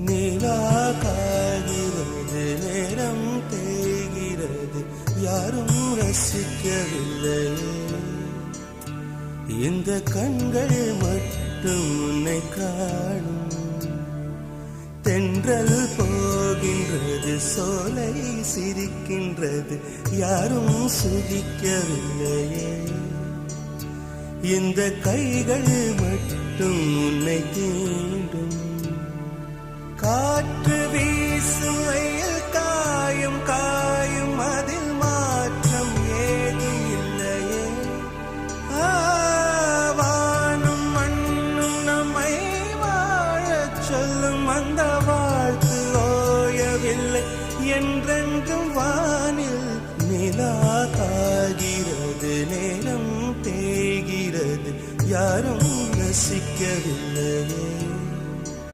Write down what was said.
நிலா காய்கிறது, நேரம் தேய்கிறது, யாரும் ரசிக்கவில்லை. இந்த கண்கள் மட்டும் உன்னை காணும். தென்றல் போகின்றது, சோலை சிரிக்கின்றது, யாரும் சுகிக்கவில்லையே. இந்த கைகள் மட்டும் உன்னை தீண்டும். காற்று வீசும் வெயில் காயும் காயும், அதில் மாற்றம் ஏதும் இல்லையே. வானும் மண்ணும் நம்மை வாழச் சொல்லும், அந்த வாழ்த்து ஓயவில்லை என்றென்றும் வானில். நிலா காய்கிறது, நேரம் தேய்கிறது, யாரும் ரசிக்கவில்லையே.